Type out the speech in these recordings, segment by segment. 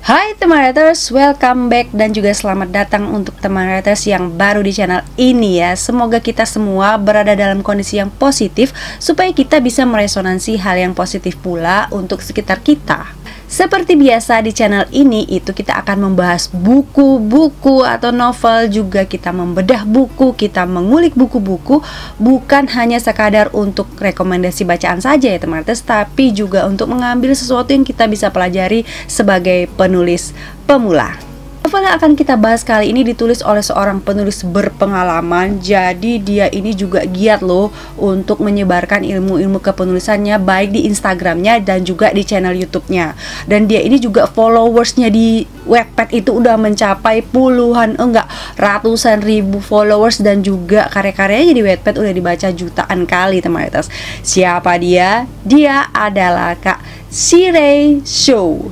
Hai teman writers, welcome back dan juga selamat datang untuk teman writers yang baru di channel ini ya. Semoga kita semua berada dalam kondisi yang positif supaya kita bisa meresonansi hal yang positif pula untuk sekitar kita. Seperti biasa di channel ini itu kita akan membahas buku-buku atau novel, juga kita membedah buku, kita mengulik buku-buku, bukan hanya sekadar untuk rekomendasi bacaan saja ya teman writers, tapi juga untuk mengambil sesuatu yang kita bisa pelajari sebagai penulis pemula. Novel yang akan kita bahas kali ini ditulis oleh seorang penulis berpengalaman. Jadi dia ini juga giat loh untuk menyebarkan ilmu-ilmu kepenulisannya, baik di Instagramnya dan juga di channel YouTube-nya. Dan dia ini juga followersnya di Wattpad itu udah mencapai puluhan, ratusan ribu followers, dan juga karya-karyanya di Wattpad udah dibaca jutaan kali teman writers. Siapa dia? Dia adalah Kak Shirei Sou.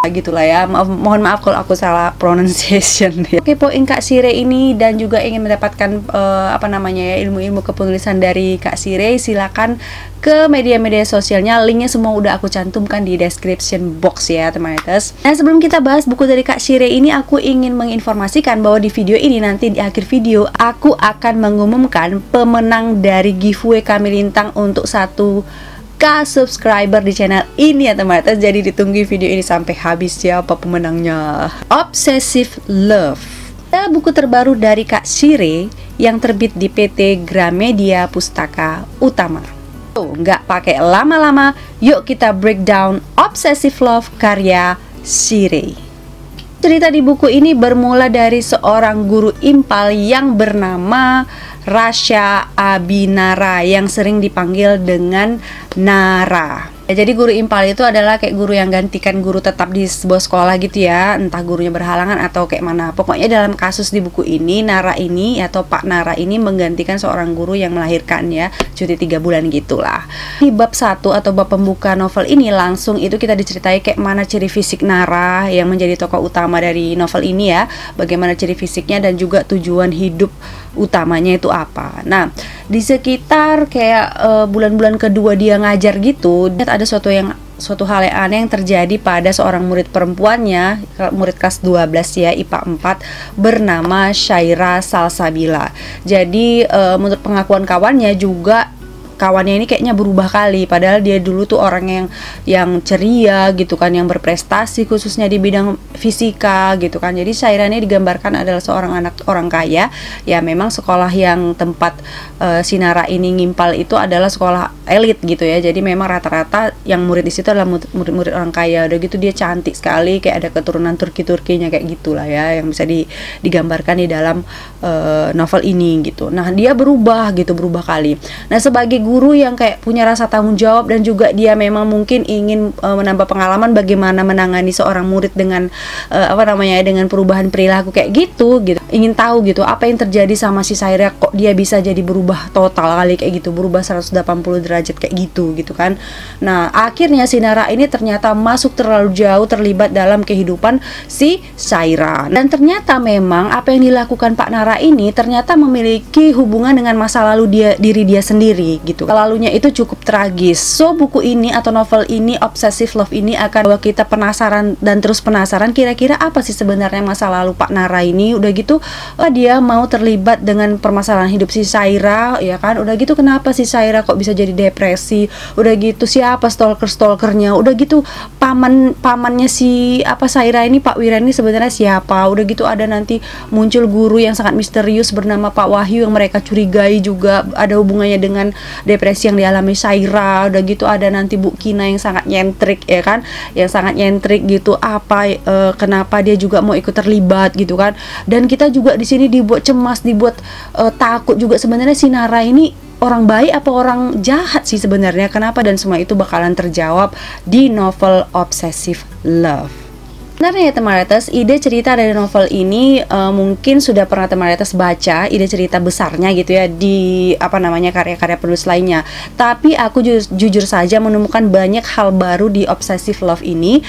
Gitulah ya, mohon maaf kalau aku salah pronunciation ya. Kepoin Kak Shirei ini dan juga ingin mendapatkan ilmu-ilmu kepenulisan dari Kak Shirei, silakan ke media-media sosialnya, linknya semua udah aku cantumkan di description box ya teman writers. Nah, sebelum kita bahas buku dari Kak Shirei ini, aku ingin menginformasikan bahwa di video ini nanti di akhir video aku akan mengumumkan pemenang dari giveaway kami Lintang untuk 1K subscriber di channel ini ya teman writers. Jadi ditunggu video ini sampai habis siapa pemenangnya. Obsessive Love adalah buku terbaru dari Kak Shirei yang terbit di PT Gramedia Pustaka Utama. Nggak pakai lama-lama, yuk kita breakdown Obsessive Love karya Shirei. Cerita di buku ini bermula dari seorang guru impal yang bernama Rasha Abinara yang sering dipanggil dengan Nara. Ya, jadi guru impal itu adalah kayak guru yang gantikan guru tetap di sebuah sekolah gitu ya, entah gurunya berhalangan atau kayak mana. Pokoknya dalam kasus di buku ini, Nara ini atau Pak Nara ini menggantikan seorang guru yang melahirkan ya, cuti 3 bulan gitulah. Di bab 1 atau bab pembuka novel ini langsung itu kita diceritai kayak mana ciri fisik Nara yang menjadi tokoh utama dari novel ini ya, bagaimana ciri fisiknya dan juga tujuan hidup utamanya itu apa. Nah, di sekitar kayak bulan-bulan kedua dia ngajar gitu, ada suatu hal yang aneh yang terjadi pada seorang murid perempuannya, murid kelas 12 ya, IPA 4, bernama Syaira Salsabila. Jadi menurut pengakuan kawannya juga, kawannya ini kayaknya berubah kali, padahal dia dulu tuh orang yang ceria gitu kan, yang berprestasi khususnya di bidang fisika gitu kan. Jadi Syaira ini digambarkan adalah seorang anak orang kaya ya, memang sekolah yang tempat Sinara ini ngimpal itu adalah sekolah elit gitu ya. Jadi memang rata-rata yang murid di situ adalah murid-murid orang kaya. Udah gitu dia cantik sekali, kayak ada keturunan Turki-Turkinya kayak gitulah ya, yang bisa digambarkan di dalam novel ini gitu. Nah, dia berubah kali. Nah, sebagai guru yang kayak punya rasa tanggung jawab dan juga dia memang mungkin ingin menambah pengalaman bagaimana menangani seorang murid dengan dengan perubahan perilaku kayak gitu. Ingin tahu gitu apa yang terjadi sama si Syaira, kok dia bisa jadi berubah total kali kayak gitu, berubah 180 derajat kayak gitu kan. Nah, akhirnya si Nara ini ternyata masuk terlalu jauh, terlibat dalam kehidupan si Syaira. Dan ternyata memang apa yang dilakukan Pak Nara ini ternyata memiliki hubungan dengan masa lalu diri dia sendiri gitu. Lalunya itu cukup tragis. So, buku ini atau novel ini, Obsessive Love ini akan bawa kita penasaran dan terus penasaran kira-kira apa sih sebenarnya masa lalu Pak Nara ini. Udah gitu dia mau terlibat dengan permasalahan hidup si Syaira ya kan. Udah gitu kenapa si Syaira kok bisa jadi depresi. Udah gitu siapa stalkernya. Udah gitu pamannya si Syaira ini, Pak Wira ini sebenarnya siapa. Udah gitu ada nanti muncul guru yang sangat misterius bernama Pak Wahyu yang mereka curigai juga ada hubungannya dengan depresi yang dialami Syaira. Udah gitu ada nanti Bu Kina yang sangat nyentrik ya kan, yang sangat nyentrik gitu, kenapa dia juga mau ikut terlibat gitu kan. Dan kita juga di sini dibuat cemas, dibuat takut juga sebenarnya si Nara ini orang baik apa orang jahat sih sebenarnya, kenapa, dan semua itu bakalan terjawab di novel Obsessive Love. Sebenarnya ya teman writers, ide cerita dari novel ini mungkin sudah pernah teman writers baca ide cerita besarnya gitu ya di karya-karya penulis lainnya. Tapi aku jujur saja menemukan banyak hal baru di Obsessive Love ini,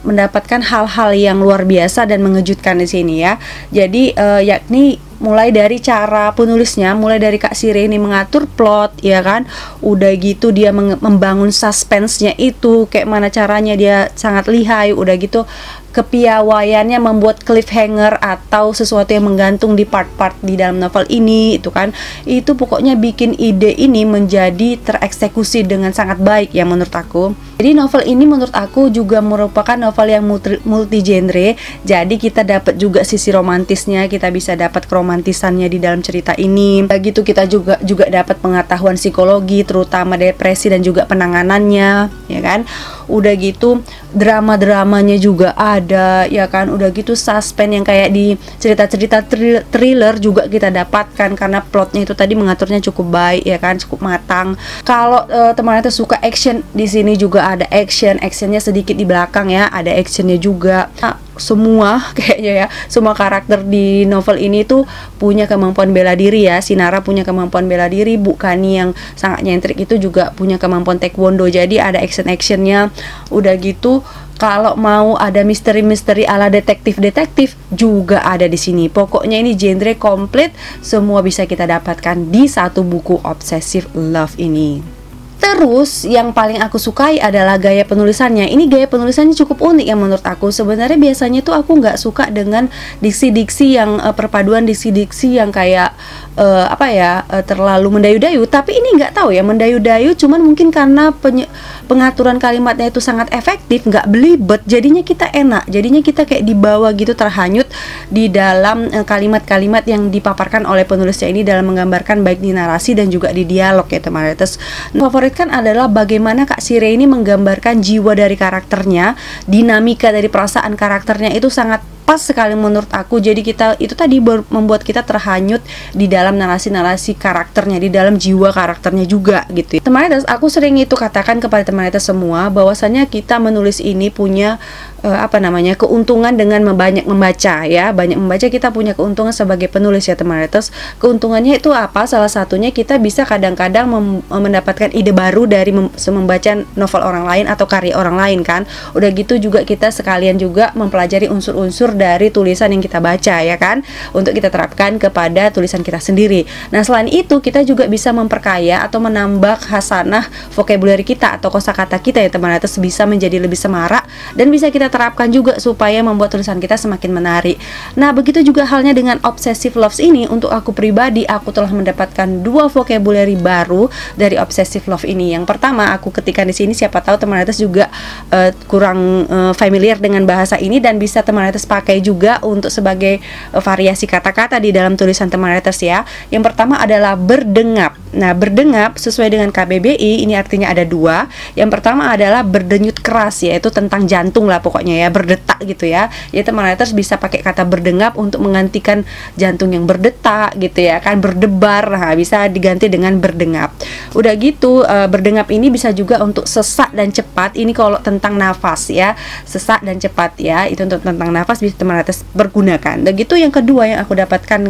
mendapatkan hal-hal yang luar biasa dan mengejutkan di sini ya. Jadi yakni mulai dari cara penulisnya, mulai dari Kak Sire ini mengatur plot, ya kan, udah gitu dia membangun suspense-nya itu kayak mana caranya, dia sangat lihai. Udah gitu kepiawaiannya membuat cliffhanger atau sesuatu yang menggantung di part-part di dalam novel ini, itu kan, itu pokoknya bikin ide ini menjadi tereksekusi dengan sangat baik ya menurut aku. Jadi novel ini menurut aku juga merupakan novel yang multi genre. Jadi kita dapat juga sisi romantisnya, kita bisa dapat keromantisannya di dalam cerita ini. Begitu kita juga dapat pengetahuan psikologi, terutama depresi dan juga penanganannya, ya kan. Udah gitu drama-dramanya juga ada, ya kan. Udah gitu suspense yang kayak di cerita-cerita thriller juga kita dapatkan karena plotnya itu tadi mengaturnya cukup baik, ya kan, cukup matang. Kalau teman-teman suka action, di sini juga ada actionnya sedikit di belakang ya, ada actionnya juga. Semua kayaknya ya, semua karakter di novel ini tuh punya kemampuan bela diri ya. Si Nara punya kemampuan bela diri, Bu Kani yang sangat nyentrik itu juga punya kemampuan taekwondo. Jadi ada actionnya. Udah gitu kalau mau ada misteri-misteri ala detektif juga ada di sini. Pokoknya ini genre komplit, semua bisa kita dapatkan di satu buku Obsessive Love ini. Terus yang paling aku sukai adalah gaya penulisannya. Ini gaya penulisannya cukup unik ya menurut aku. Sebenarnya biasanya tuh aku nggak suka dengan diksi-diksi yang perpaduan diksi-diksi yang kayak terlalu mendayu-dayu. Tapi ini nggak tahu ya, mendayu-dayu cuman mungkin karena pengaturan kalimatnya itu sangat efektif, nggak belibet. Jadinya kita enak, jadinya kita kayak dibawa gitu, terhanyut di dalam kalimat-kalimat yang dipaparkan oleh penulisnya ini dalam menggambarkan baik di narasi dan juga di dialog ya teman-teman. Terus favorit kan adalah bagaimana Kak Sire ini menggambarkan jiwa dari karakternya, dinamika dari perasaan karakternya itu sangat pas sekali menurut aku. Jadi kita itu tadi membuat kita terhanyut di dalam narasi-narasi karakternya, di dalam jiwa karakternya juga gitu. Teman-teman, aku sering itu katakan kepada teman-teman semua bahwasanya kita menulis ini punya keuntungan dengan banyak membaca ya. Banyak membaca kita punya keuntungan sebagai penulis ya teman-teman. Keuntungannya itu apa? Salah satunya kita bisa kadang-kadang mendapatkan ide baru dari membaca novel orang lain atau karya orang lain kan. Udah gitu juga kita sekalian juga mempelajari unsur-unsur dari tulisan yang kita baca ya kan, untuk kita terapkan kepada tulisan kita sendiri. Nah selain itu kita juga bisa memperkaya atau menambah khasanah vocabulary kita atau kosakata kita ya teman-teman, bisa menjadi lebih semarak dan bisa kita terapkan juga supaya membuat tulisan kita semakin menarik. Nah begitu juga halnya dengan Obsessive Love ini. Untuk aku pribadi, aku telah mendapatkan 2 vocabulary baru dari Obsessive Love ini. Yang pertama aku ketikkan di sini, siapa tahu teman-teman juga kurang familiar dengan bahasa ini dan bisa teman-teman pakai juga untuk sebagai variasi kata-kata di dalam tulisan teman-teman ya. Yang pertama adalah berdengap. Nah berdengap sesuai dengan KBBI ini artinya ada 2. Yang pertama adalah berdenyut keras, yaitu tentang jantung lah pokoknya ya, berdetak gitu ya. Ya teman-teman bisa pakai kata berdengap untuk menggantikan jantung yang berdetak gitu ya kan, berdebar. Nah bisa diganti dengan berdengap. Udah gitu berdengap ini bisa juga untuk sesak dan cepat. Ini kalau tentang nafas ya, sesak dan cepat ya, itu untuk tentang nafas bisa teman-teman pergunakan. Dan gitu yang kedua yang aku dapatkan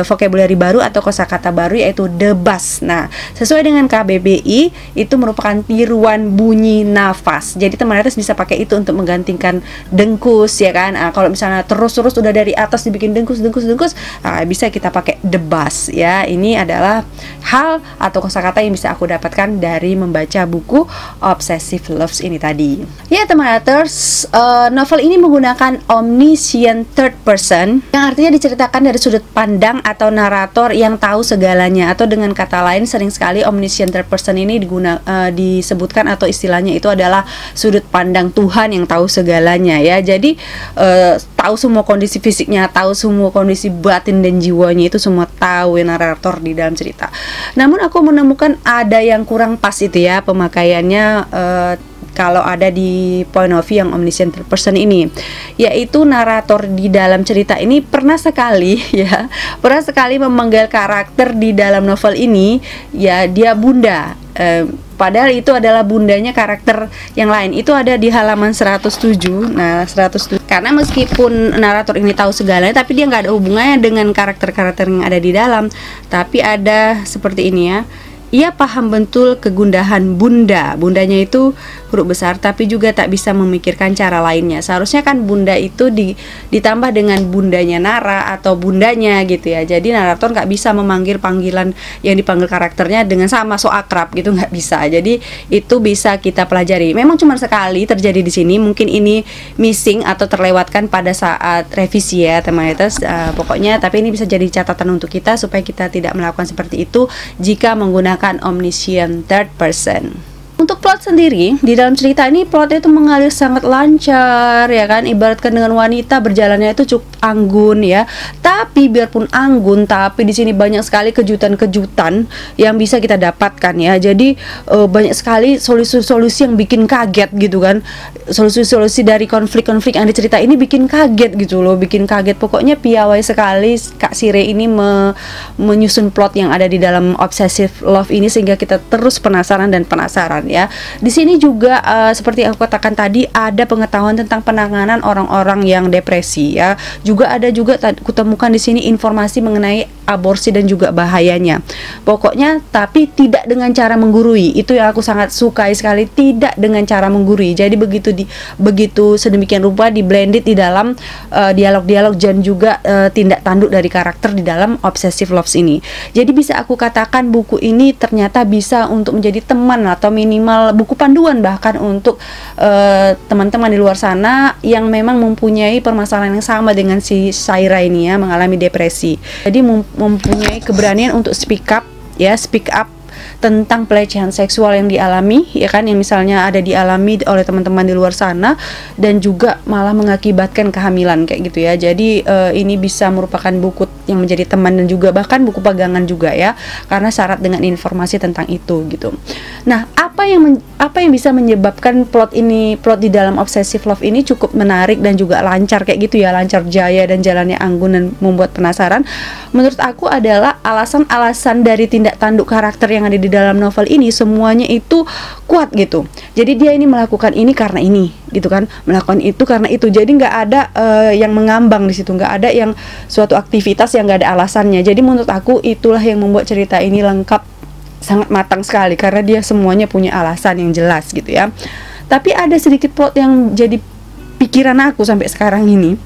vocabulary baru atau kosakata baru yaitu debas. Nah sesuai dengan KBBI itu merupakan tiruan bunyi nafas. Jadi teman-teman bisa pakai itu untuk menggantikan dengkus ya kan. Kalau misalnya terus-terus udah dari atas dibikin dengkus, bisa kita pakai debas ya. Ini adalah hal atau kosakata yang bisa aku dapatkan dari membaca buku Obsessive Love ini tadi. Ya teman-teman, novel ini menggunakan omniscient third person yang artinya diceritakan dari sudut pandang atau narator yang tahu segalanya, atau dengan kata lain sering sekali omniscient third person ini disebutkan atau istilahnya itu adalah sudut pandang Tuhan yang tahu segalanya ya. Jadi tahu semua kondisi fisiknya, tahu semua kondisi batin dan jiwanya, itu semua tahu ya narator di dalam cerita. Namun aku menemukan ada yang kurang pas itu ya pemakaiannya kalau ada di point of view yang omniscient third person ini, yaitu narator di dalam cerita ini pernah sekali memanggil karakter di dalam novel ini ya dia bunda. Padahal itu adalah bundanya karakter yang lain. Itu ada di halaman 107. Nah 107, karena meskipun narator ini tahu segalanya, tapi dia nggak ada hubungannya dengan karakter-karakter yang ada di dalam. Tapi ada seperti ini ya, Ia paham betul kegundahan bundanya itu huruf besar, tapi juga tak bisa memikirkan cara lainnya. Seharusnya kan bunda itu ditambah dengan bundanya Nara atau bundanya gitu ya. Jadi narator nggak bisa memanggil panggilan yang dipanggil karakternya dengan sama so akrab gitu, nggak bisa. Jadi itu bisa kita pelajari. Memang cuma sekali terjadi di sini, mungkin ini missing atau terlewatkan pada saat revisi ya teman-teman. Pokoknya tapi ini bisa jadi catatan untuk kita supaya kita tidak melakukan seperti itu jika menggunakan omniscient third person. Untuk plot sendiri, di dalam cerita ini plotnya itu mengalir sangat lancar ya kan, ibaratkan dengan wanita berjalannya itu cukup anggun ya. Tapi biarpun anggun, tapi di sini banyak sekali kejutan-kejutan yang bisa kita dapatkan ya. Jadi banyak sekali solusi-solusi yang bikin kaget gitu kan. Solusi-solusi dari konflik-konflik yang dicerita ini bikin kaget gitu loh, bikin kaget. Pokoknya piawai sekali Kak Shire ini menyusun plot yang ada di dalam Obsessive Love ini sehingga kita terus penasaran dan penasaran ya. Di sini juga seperti aku katakan tadi, ada pengetahuan tentang penanganan orang-orang yang depresi ya. Juga ada kutemukan di sini informasi mengenai aborsi dan juga bahayanya. Pokoknya tapi tidak dengan cara menggurui. Itu yang aku sangat sukai sekali, tidak dengan cara menggurui. Jadi begitu sedemikian rupa di blended di dalam dialog-dialog dan juga tindak tanduk dari karakter di dalam Obsessive Loves ini. Jadi bisa aku katakan buku ini ternyata bisa untuk menjadi teman atau minimal buku panduan bahkan untuk teman-teman di luar sana yang memang mempunyai permasalahan yang sama dengan si Saira ini ya, mengalami depresi. Jadi mempunyai keberanian untuk speak up tentang pelecehan seksual yang dialami ya kan, yang misalnya ada dialami oleh teman-teman di luar sana dan juga malah mengakibatkan kehamilan kayak gitu ya. Jadi ini bisa merupakan buku yang menjadi teman dan juga bahkan buku pegangan juga ya, karena syarat dengan informasi tentang itu gitu. Nah, apa yang bisa menyebabkan plot di dalam Obsessive Love ini cukup menarik dan juga lancar kayak gitu ya, lancar jaya dan jalannya anggun dan membuat penasaran. Menurut aku adalah alasan-alasan dari tindak tanduk karakter yang ada di dalam novel ini semuanya itu kuat gitu. Jadi dia ini melakukan ini karena ini gitu kan, melakukan itu karena itu. Jadi nggak ada yang mengambang di situ, nggak ada yang suatu aktivitas yang nggak ada alasannya. Jadi menurut aku itulah yang membuat cerita ini lengkap, sangat matang sekali karena dia semuanya punya alasan yang jelas gitu ya. Tapi ada sedikit plot yang jadi pikiran aku sampai sekarang ini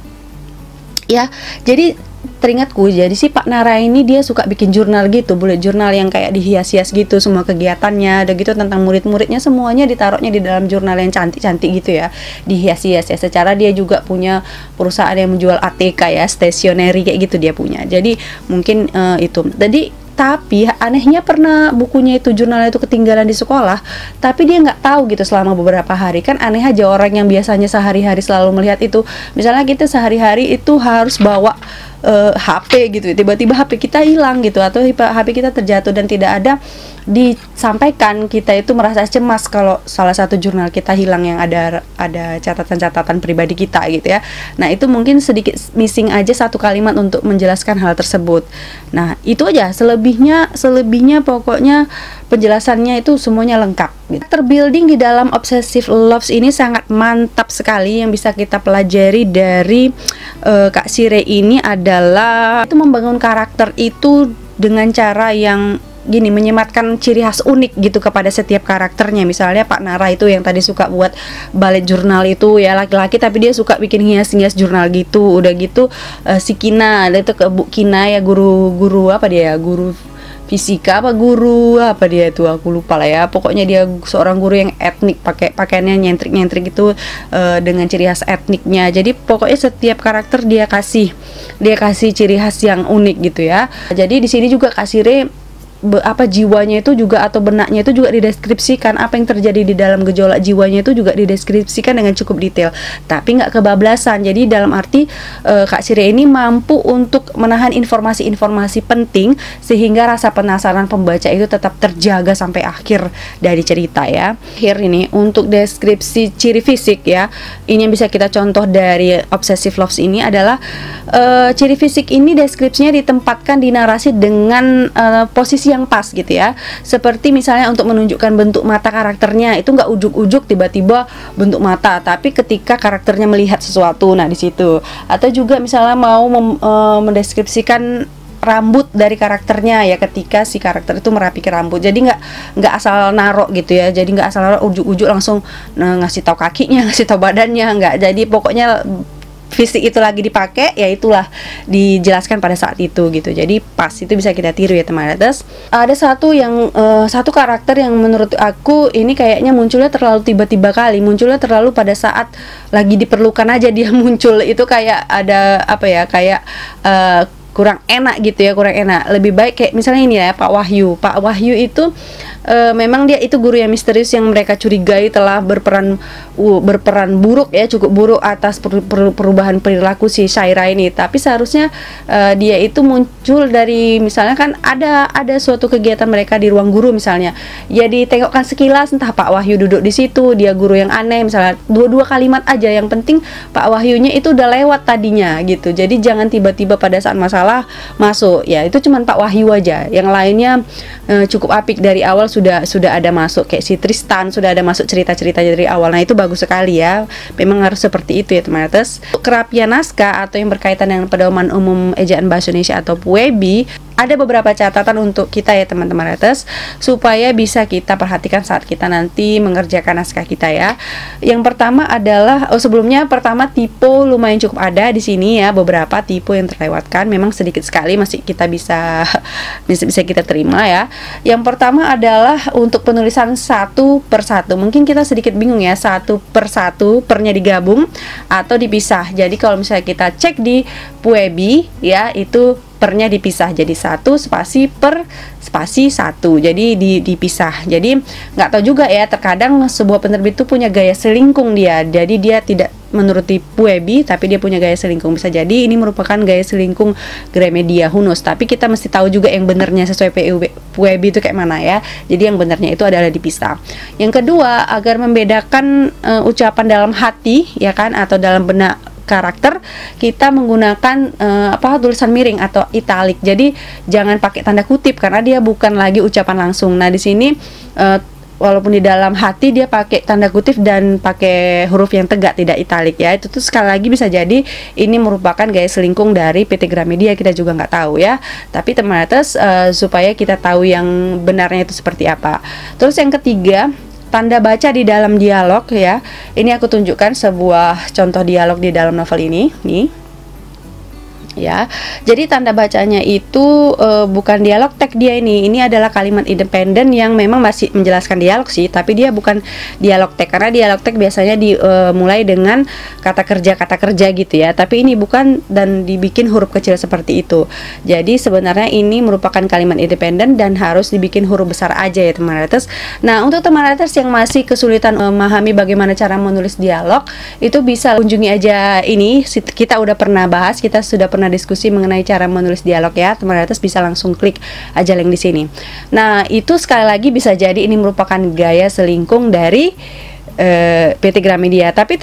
ya. Jadi teringatku, jadi si Pak Nara ini dia suka bikin jurnal gitu, bullet jurnal yang kayak dihias-hias gitu, semua kegiatannya ada gitu, tentang murid-muridnya semuanya ditaruhnya di dalam jurnal yang cantik-cantik gitu ya, dihias-hias ya. Secara dia juga punya perusahaan yang menjual ATK ya, stationery kayak gitu dia punya. Jadi mungkin itu. Tapi anehnya pernah bukunya itu, jurnalnya itu ketinggalan di sekolah, tapi dia nggak tahu gitu selama beberapa hari. Kan aneh aja orang yang biasanya sehari-hari selalu melihat itu. Misalnya kita sehari-hari itu harus bawa HP gitu, tiba-tiba HP kita hilang gitu, atau HP kita terjatuh dan tidak ada disampaikan, kita itu merasa cemas kalau salah satu jurnal kita hilang yang ada catatan-catatan pribadi kita gitu ya. Nah itu mungkin sedikit missing aja satu kalimat untuk menjelaskan hal tersebut. Nah itu aja, selebihnya pokoknya penjelasannya itu semuanya lengkap gitu. Terbuilding di dalam Obsessive Loves ini sangat mantap sekali. Yang bisa kita pelajari dari Kak Shire ini adalah itu membangun karakter itu dengan cara yang gini, menyematkan ciri khas unik gitu kepada setiap karakternya. Misalnya Pak Nara itu yang tadi suka buat ballet jurnal itu ya, laki-laki tapi dia suka bikin hias-hias jurnal gitu. Udah gitu si Kina, itu ke Bu Kina ya, guru apa dia ya, guru fisika apa guru apa dia itu, aku lupa lah ya. Pokoknya dia seorang guru yang etnik, pakai pakaiannya nyentrik-nyentrik itu dengan ciri khas etniknya. Jadi pokoknya setiap karakter dia kasih ciri khas yang unik gitu ya. Jadi di sini juga Kak Shire jiwanya itu juga atau benaknya itu juga dideskripsikan, apa yang terjadi di dalam gejolak jiwanya itu juga dideskripsikan dengan cukup detail, tapi nggak kebablasan. Jadi dalam arti Kak Shire ini mampu untuk menahan informasi-informasi penting sehingga rasa penasaran pembaca itu tetap terjaga sampai akhir dari cerita ya. Akhir ini untuk deskripsi ciri fisik ya, ini yang bisa kita contoh dari Obsessive Loves ini adalah ciri fisik ini deskripsinya ditempatkan di narasi dengan posisi yang pas gitu ya. Seperti misalnya untuk menunjukkan bentuk mata karakternya itu nggak ujuk-ujuk tiba-tiba bentuk mata, tapi ketika karakternya melihat sesuatu, nah di situ. Atau juga misalnya mau mendeskripsikan rambut dari karakternya ya, ketika si karakter itu merapikan rambut. Jadi nggak asal narok gitu ya, jadi nggak asal narok ujuk-ujuk langsung ngasih tahu kakinya, ngasih tahu badannya, nggak. Jadi pokoknya fisik itu lagi dipakai, ya itulah dijelaskan pada saat itu gitu. Jadi pas itu bisa kita tiru ya teman. Terus ada satu karakter yang menurut aku ini kayaknya munculnya terlalu tiba-tiba kali, munculnya terlalu pada saat lagi diperlukan aja dia muncul. Itu kayak ada apa ya, kayak kurang enak gitu ya, kurang enak. Lebih baik kayak misalnya ini ya, Pak Wahyu itu memang dia itu guru yang misterius yang mereka curigai telah berperan buruk ya, cukup buruk atas perubahan perilaku si Syaira ini. Tapi seharusnya dia itu muncul dari, misalnya kan ada suatu kegiatan mereka di ruang guru misalnya, ya ditengokkan sekilas, entah Pak Wahyu duduk di situ, dia guru yang aneh misalnya, dua kalimat aja, yang penting Pak Wahyunya itu udah lewat tadinya gitu. Jadi jangan tiba-tiba pada saat masalah masuk, ya itu cuman Pak Wahyu aja, yang lainnya cukup apik dari awal sudah ada masuk, kayak si Tristan sudah ada masuk cerita-cerita dari awal. Nah itu bagus sekali ya, memang harus seperti itu ya teman. Terus kerapian naskah atau yang berkaitan dengan pedoman umum ejaan bahasa Indonesia atau PUEBI, ada beberapa catatan untuk kita ya teman-teman Retes, supaya bisa kita perhatikan saat kita nanti mengerjakan naskah kita ya. Yang pertama adalah, pertama tipe lumayan cukup ada di sini ya, beberapa tipe yang terlewatkan, memang sedikit sekali, masih kita bisa kita terima ya. Yang pertama adalah untuk penulisan satu per satu. Mungkin kita sedikit bingung ya, satu per satu, pernya digabung atau dipisah. Jadi kalau misalnya kita cek di PUEBI ya, itu pernya dipisah jadi satu spasi per spasi satu, jadi dipisah. Jadi nggak tahu juga ya, terkadang sebuah penerbit itu punya gaya selingkung dia, jadi dia tidak menuruti PUEBI tapi dia punya gaya selingkung. Bisa jadi ini merupakan gaya selingkung Gramedia, who knows. Tapi kita mesti tahu juga yang benernya sesuai PUEBI itu kayak mana ya. Jadi yang benernya itu adalah dipisah. Yang kedua, agar membedakan ucapan dalam hati ya kan, atau dalam benak karakter, kita menggunakan tulisan miring atau italik. Jadi jangan pakai tanda kutip karena dia bukan lagi ucapan langsung. Nah di sini walaupun di dalam hati dia pakai tanda kutip dan pakai huruf yang tegak, tidak italik ya. Itu tuh sekali lagi bisa jadi ini merupakan gaya selingkung dari PT Gramedia, kita juga nggak tahu ya. Tapi teman atas supaya kita tahu yang benarnya itu seperti apa. Terus yang ketiga, tanda baca di dalam dialog ya. Ini aku tunjukkan sebuah contoh dialog di dalam novel ini nih ya. Jadi tanda bacanya itu bukan dialog tag dia ini adalah kalimat independen yang memang masih menjelaskan dialog sih, tapi dia bukan dialog tag, karena dialog tag biasanya dimulai dengan kata kerja gitu ya, tapi ini bukan, dan dibikin huruf kecil seperti itu. Jadi sebenarnya ini merupakan kalimat independen dan harus dibikin huruf besar aja ya teman writers. Nah untuk teman writers yang masih kesulitan memahami bagaimana cara menulis dialog, itu bisa kunjungi aja ini, kita udah pernah bahas, kita sudah pernah diskusi mengenai cara menulis dialog ya teman writers, bisa langsung klik aja link di sini. Nah itu sekali lagi bisa jadi ini merupakan gaya selingkung dari PT Gramedia. Tapi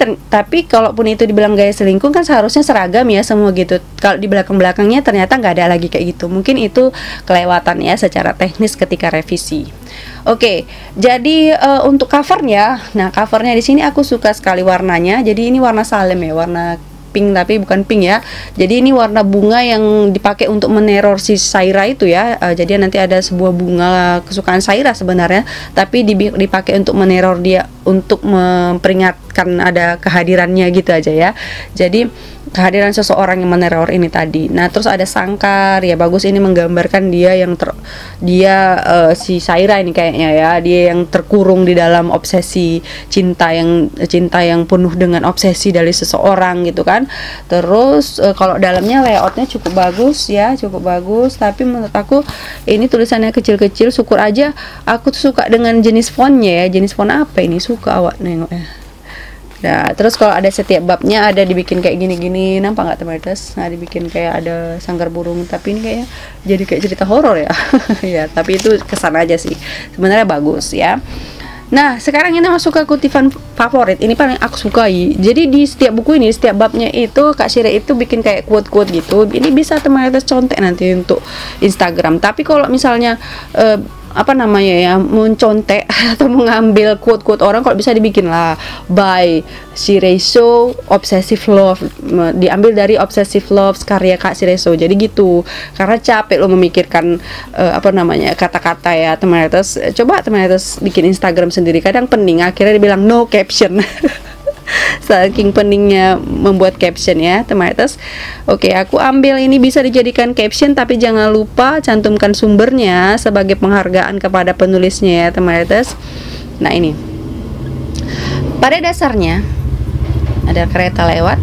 kalaupun itu dibilang gaya selingkung kan seharusnya seragam ya semua gitu. Kalau di belakangnya ternyata nggak ada lagi kayak gitu. Mungkin itu kelewatan ya secara teknis ketika revisi. Oke, jadi untuk covernya, nah covernya di sini aku suka sekali warnanya. Jadi ini warna salem ya, warna pink tapi bukan pink ya. Jadi ini warna bunga yang dipakai untuk meneror si Syaira itu ya. Jadi nanti ada sebuah bunga kesukaan Syaira sebenarnya, tapi dipakai untuk meneror dia, untuk memperingatkan ada kehadirannya gitu aja ya. Jadi kehadiran seseorang yang meneror ini tadi. Nah terus ada sangkar ya, bagus, ini menggambarkan dia yang si Syaira ini kayaknya ya, dia yang terkurung di dalam obsesi cinta yang penuh dengan obsesi dari seseorang gitu kan. Terus kalau dalamnya layoutnya cukup bagus ya, cukup bagus. Tapi menurut aku ini tulisannya kecil-kecil, syukur aja aku tuh suka dengan jenis fontnya ya. Jenis font apa ini, suka awak nengok ya. Nah, terus kalau ada setiap babnya ada dibikin kayak gini-gini, nampak nggak teman-teman? Nah, dibikin kayak ada sanggar burung, tapi ini kayaknya jadi kayak cerita horor ya. Ya, tapi itu kesan aja sih. Sebenarnya bagus ya. Nah, sekarang ini masuk ke kutipan favorit. Ini paling aku sukai. Jadi di setiap buku ini, setiap babnya itu Kak Syire itu bikin kayak quote-quote gitu. Ini bisa teman-teman contek nanti untuk Instagram. Tapi kalau misalnya apa namanya ya, mencontek atau mengambil quote-quote orang, kalau bisa dibikin lah by Shiraiso Obsessive Love, diambil dari Obsessive Love karya Kak Shiraiso. Jadi gitu, karena capek lo memikirkan apa namanya kata-kata ya teman atas, coba teman atas bikin Instagram sendiri, kadang pening, akhirnya dibilang no caption. Saking peningnya membuat caption ya teman atas. Oke, aku ambil ini bisa dijadikan caption, tapi jangan lupa cantumkan sumbernya sebagai penghargaan kepada penulisnya ya teman atas. Nah ini, pada dasarnya ada kereta lewat.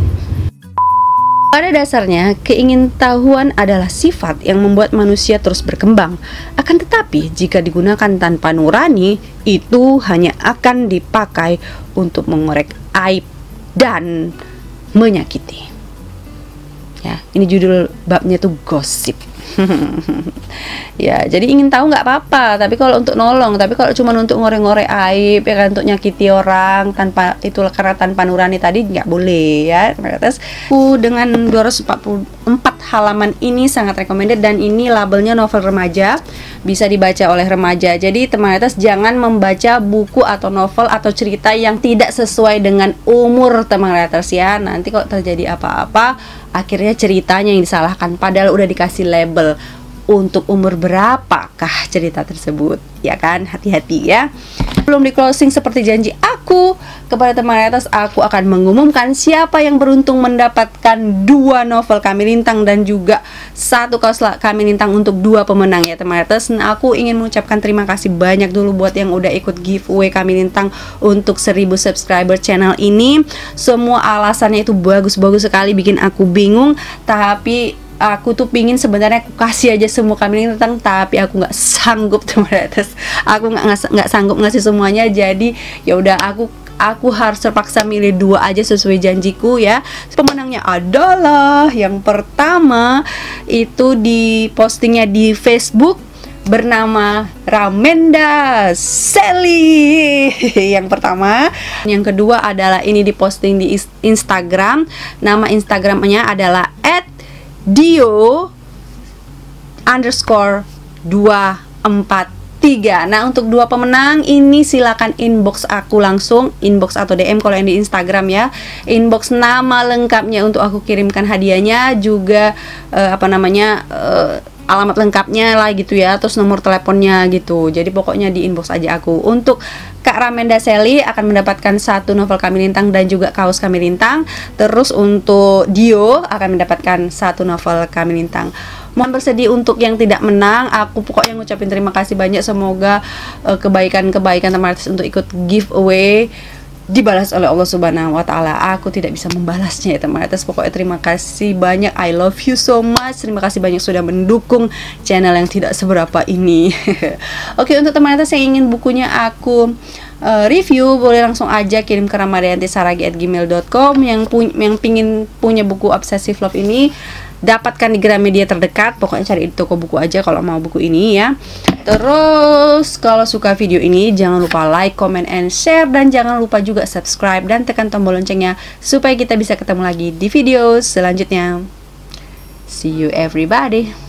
Pada dasarnya, keingintahuan adalah sifat yang membuat manusia terus berkembang. Akan tetapi, jika digunakan tanpa nurani, itu hanya akan dipakai untuk mengorek aib dan menyakiti. Ya, ini judul babnya tuh gosip. Ya, jadi ingin tahu nggak apa-apa, tapi kalau untuk nolong, tapi kalau cuma untuk ngorek-ngorek aib ya kan, untuk nyakiti orang tanpa itu, karena tanpa nurani tadi nggak boleh ya. Terus dengan 244 halaman ini sangat recommended, dan ini labelnya novel remaja, bisa dibaca oleh remaja. Jadi teman atas jangan membaca buku atau novel atau cerita yang tidak sesuai dengan umur teman atas ya. Nanti kalau terjadi apa-apa, akhirnya ceritanya yang disalahkan, padahal udah dikasih label untuk umur berapakah cerita tersebut, ya kan? Hati-hati ya. Belum di closing, seperti janji aku kepada teman atas, aku akan mengumumkan siapa yang beruntung mendapatkan 2 novel Kami Lintang dan juga 1 kaos Kami Lintang untuk 2 pemenang ya teman atas. Nah, aku ingin mengucapkan terima kasih banyak dulu buat yang udah ikut giveaway Kami Lintang untuk 1000 subscriber channel ini. Semua alasannya itu bagus-bagus sekali, bikin aku bingung, tapi aku tuh pingin sebenarnya aku kasih aja semua Kami Lintang, tapi aku nggak sanggup teman atas. Aku nggak sanggup ngasih semuanya, jadi ya udah aku harus terpaksa milih 2 aja sesuai janjiku ya. Pemenangnya adalah yang pertama, itu di postingnya di Facebook bernama Ramenda Sally. Yang pertama. Yang kedua adalah ini diposting di Instagram. Nama Instagramnya adalah @dio_243. Nah, untuk 2 pemenang ini silakan inbox aku langsung, inbox atau DM kalau yang di Instagram ya. Inbox nama lengkapnya untuk aku kirimkan hadiahnya, juga alamat lengkapnya lah gitu ya, terus nomor teleponnya gitu. Jadi pokoknya di inbox aja aku. Untuk Kak Ramenda Sally akan mendapatkan 1 novel Kami Lintang dan juga kaos Kami Lintang. Terus untuk Dio akan mendapatkan 1 novel Kami Lintang. Mohon bersedih untuk yang tidak menang. Aku pokoknya ngucapin terima kasih banyak. Semoga kebaikan-kebaikan teman artis untuk ikut giveaway dibalas oleh Allah Subhanahu wa Ta'ala. Aku tidak bisa membalasnya ya teman atas. Pokoknya terima kasih banyak, I love you so much. Terima kasih banyak sudah mendukung channel yang tidak seberapa ini. Oke, untuk teman atas yang ingin bukunya aku review, boleh langsung aja kirim ke ramadhantisaragi@gmail.com. Yang pingin punya buku Obsessive Love ini, dapatkan di Gramedia terdekat. Pokoknya cari di toko buku aja kalau mau buku ini ya. Terus kalau suka video ini, jangan lupa like, comment, and share, dan jangan lupa juga subscribe dan tekan tombol loncengnya supaya kita bisa ketemu lagi di video selanjutnya. See you everybody.